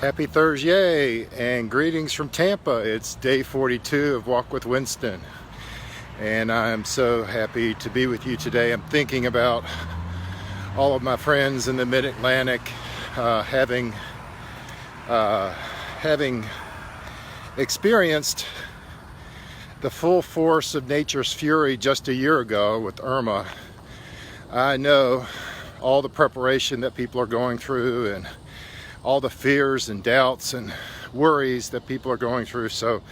Happy Thursday and greetings from Tampa. It's day 42 of Walk with Winston, and I'm so happy to be with you today. I'm thinking about all of my friends in the mid-Atlantic having experienced the full force of nature's fury just a year ago with Irma. I know all the preparation that people are going through and all the fears and doubts and worries that people are going through. So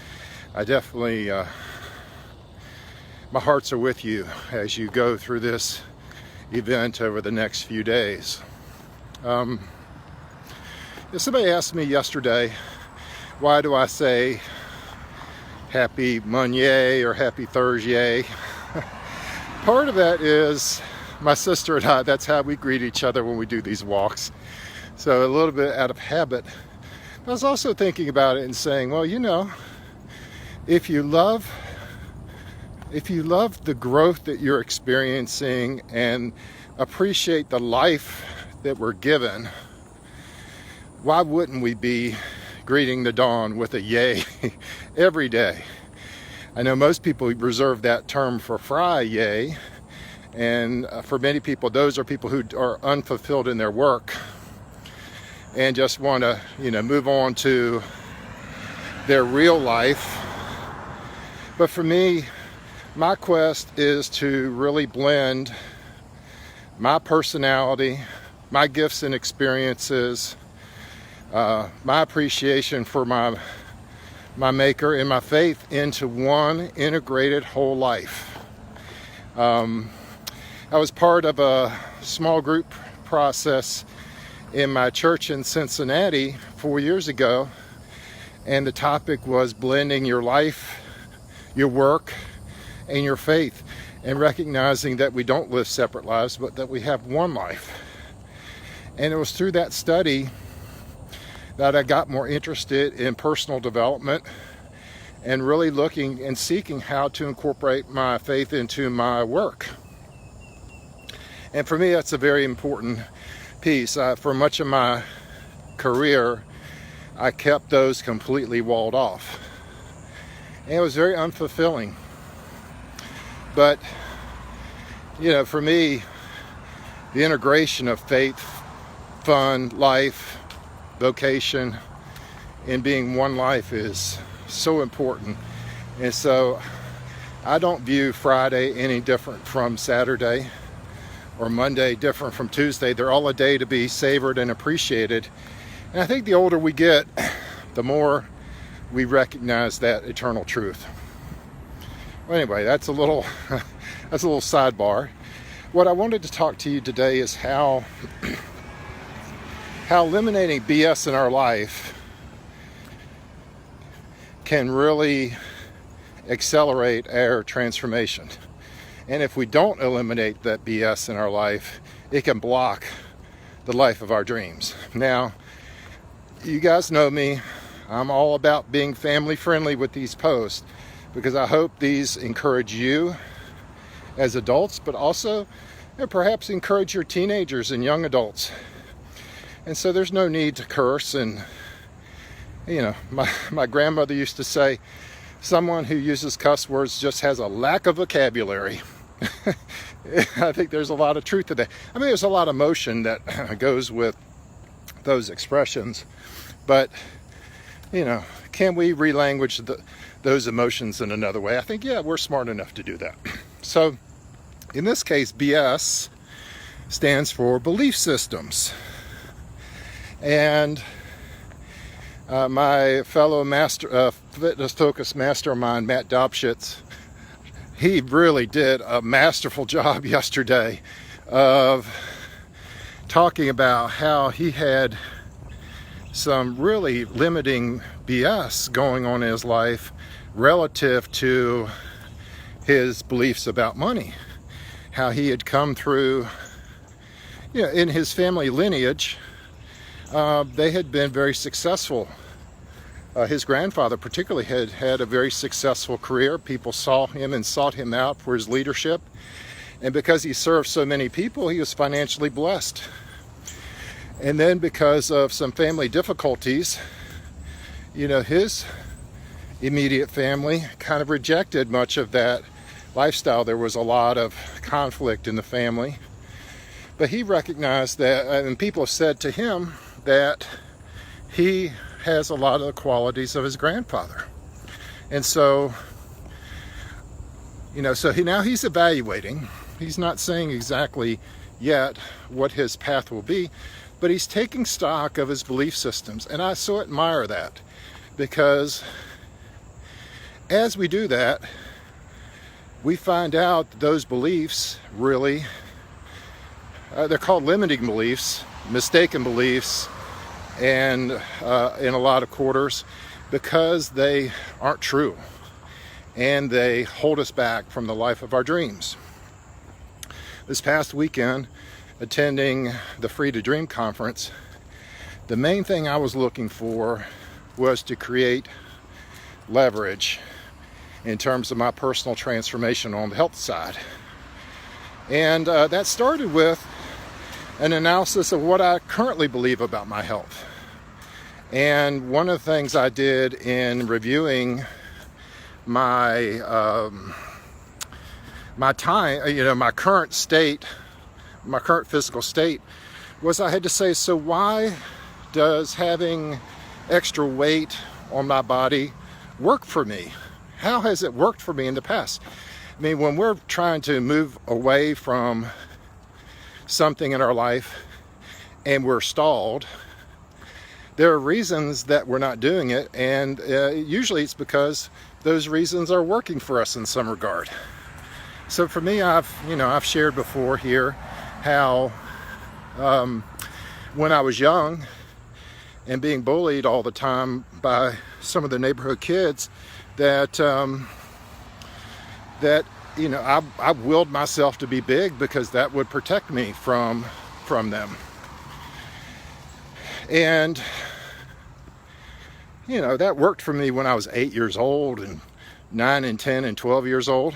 I definitely, my hearts are with you as you go through this event over the next few days. Somebody asked me yesterday, why do I say happy Monday or happy Thursday? Part of that is my sister and I, that's how we greet each other when we do these walks. So a little bit out of habit. I was also thinking about it and saying, well, you know, if you love the growth that you're experiencing and appreciate the life that we're given, why wouldn't we be greeting the dawn with a yay every day? I know most people reserve that term for Friday, and for many people, those are people who are unfulfilled in their work and just want to, move on to their real life. But for me, my quest is to really blend my personality, my gifts and experiences, my appreciation for my maker and my faith into one integrated whole life. I was part of a small group process in my church in Cincinnati 4 years ago, and the topic was blending your life, your work, and your faith, and recognizing that we don't live separate lives, but that we have one life. And it was through that study that I got more interested in personal development and really looking and seeking how to incorporate my faith into my work. And for me, that's a very important piece. For much of my career, I kept those completely walled off. And it was very unfulfilling. But, for me, the integration of faith, fun, life, vocation, and being one life is so important. And so I don't view Friday any different from Saturday, or Monday different from Tuesday. They're all a day to be savored and appreciated. And I think the older we get, the more we recognize that eternal truth. Well, anyway, that's a little sidebar. What I wanted to talk to you today is how eliminating BS in our life can really accelerate our transformation. And if we don't eliminate that BS in our life, it can block the life of our dreams. Now, you guys know me. I'm all about being family friendly with these posts because I hope these encourage you as adults, but also perhaps encourage your teenagers and young adults. And so there's no need to curse. And, my grandmother used to say, someone who uses cuss words just has a lack of vocabulary. I think there's a lot of truth to that. I mean, there's a lot of emotion that goes with those expressions. But, can we relanguage those emotions in another way? I think, we're smart enough to do that. So, in this case, BS stands for belief systems. And my fellow fitness-focused mastermind, Matt Dobschitz, he really did a masterful job yesterday of talking about how he had some really limiting BS going on in his life relative to his beliefs about money. How he had come through, in his family lineage, they had been very successful. His grandfather particularly had a very successful career. People saw him and sought him out for his leadership. And because he served so many people, he was financially blessed. And then because of some family difficulties, his immediate family kind of rejected much of that lifestyle. There was a lot of conflict in the family. But he recognized that, and people have said to him that he has a lot of the qualities of his grandfather. And so, now he's evaluating. He's not saying exactly yet what his path will be, but he's taking stock of his belief systems. And I so admire that, because as we do that, we find out that those beliefs really, they're called limiting beliefs, mistaken beliefs, and in a lot of quarters, because they aren't true and they hold us back from the life of our dreams. This past weekend, attending the Free to Dream conference, the main thing I was looking for was to create leverage in terms of my personal transformation on the health side. And that started with an analysis of what I currently believe about my health. And one of the things I did in reviewing my my current state, my current physical state, was I had to say, so why does having extra weight on my body work for me? How has it worked for me in the past? I mean, when we're trying to move away from something in our life and we're stalled, there are reasons that we're not doing it, and usually it's because those reasons are working for us in some regard. So for me, I've shared before here how when I was young and being bullied all the time by some of the neighborhood kids, that I willed myself to be big because that would protect me from them. And that worked for me when I was 8 years old and 9 and 10 and 12 years old.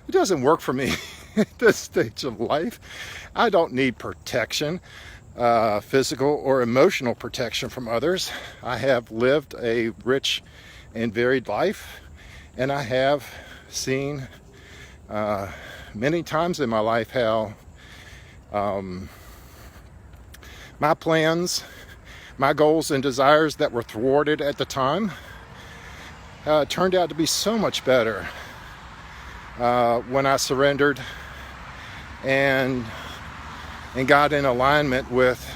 It doesn't work for me at this stage of life. I don't need protection, physical or emotional protection from others. I have lived a rich and varied life, and I have seen many times in my life how my plans, my goals and desires that were thwarted at the time turned out to be so much better when I surrendered and got in alignment with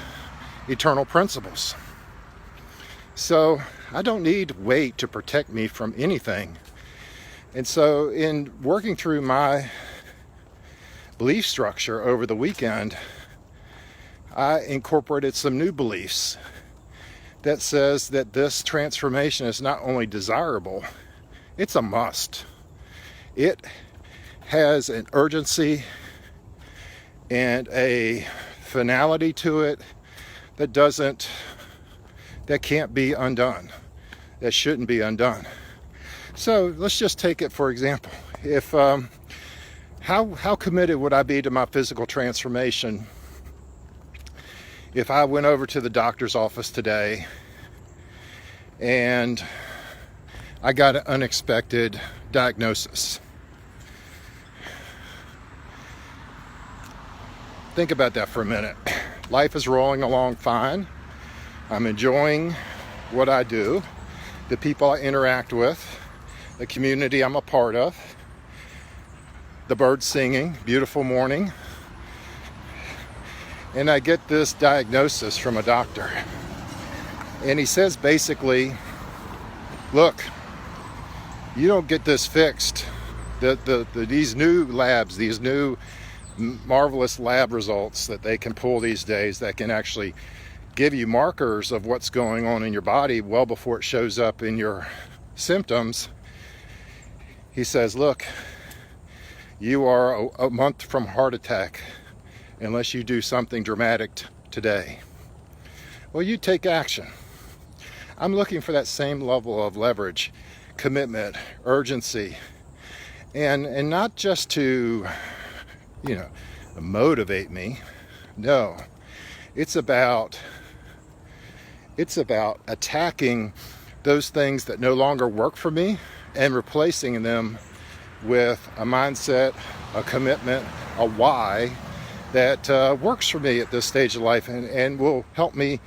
eternal principles. So I don't need weight to protect me from anything. And so in working through my belief structure over the weekend, I incorporated some new beliefs that says that this transformation is not only desirable, it's a must. It has an urgency and a finality to it that can't be undone, that shouldn't be undone. So let's just take it for example. If how committed would I be to my physical transformation if I went over to the doctor's office today and I got an unexpected diagnosis? Think about that for a minute. Life is rolling along fine. I'm enjoying what I do, the people I interact with, the community I'm a part of, the birds singing, beautiful morning. And I get this diagnosis from a doctor. And he says basically, look, you don't get this fixed. These new labs, these new marvelous lab results that they can pull these days that can actually give you markers of what's going on in your body well before it shows up in your symptoms. He says, look, you are a month from heart attack unless you do something dramatic today. Well, you take action. I'm looking for that same level of leverage, commitment, urgency, and not just to, motivate me. No, It's about attacking those things that no longer work for me and replacing them with a mindset, a commitment, a why that works for me at this stage of life and will help me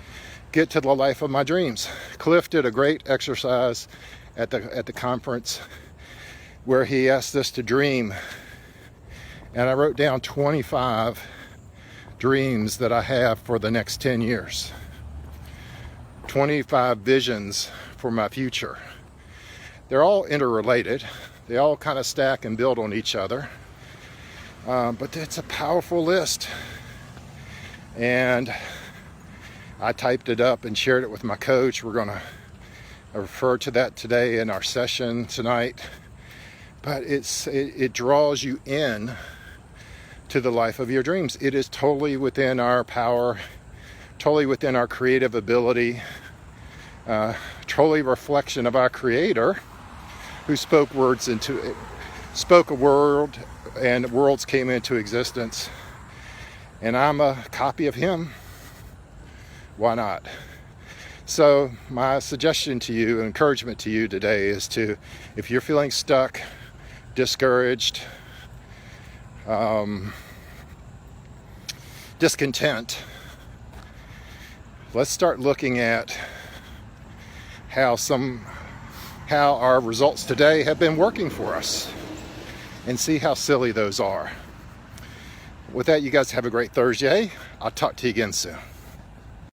get to the life of my dreams. Cliff did a great exercise at the conference where he asked us to dream, and I wrote down 25 dreams that I have for the next 10 years. 25 visions for my future. They're all interrelated. They all kind of stack and build on each other. But it's a powerful list. And I typed it up and shared it with my coach. We're going to refer to that today in our session tonight. But it draws you in to the life of your dreams. It is totally within our power, totally within our creative ability, totally a reflection of our Creator, who spoke a word, and worlds came into existence. And I'm a copy of Him. Why not? So my suggestion to you, encouragement to you today is to, if you're feeling stuck, discouraged, discontent, let's start looking at how our results today have been working for us and see how silly those are. With that, you guys have a great Thursday. I'll talk to you again soon.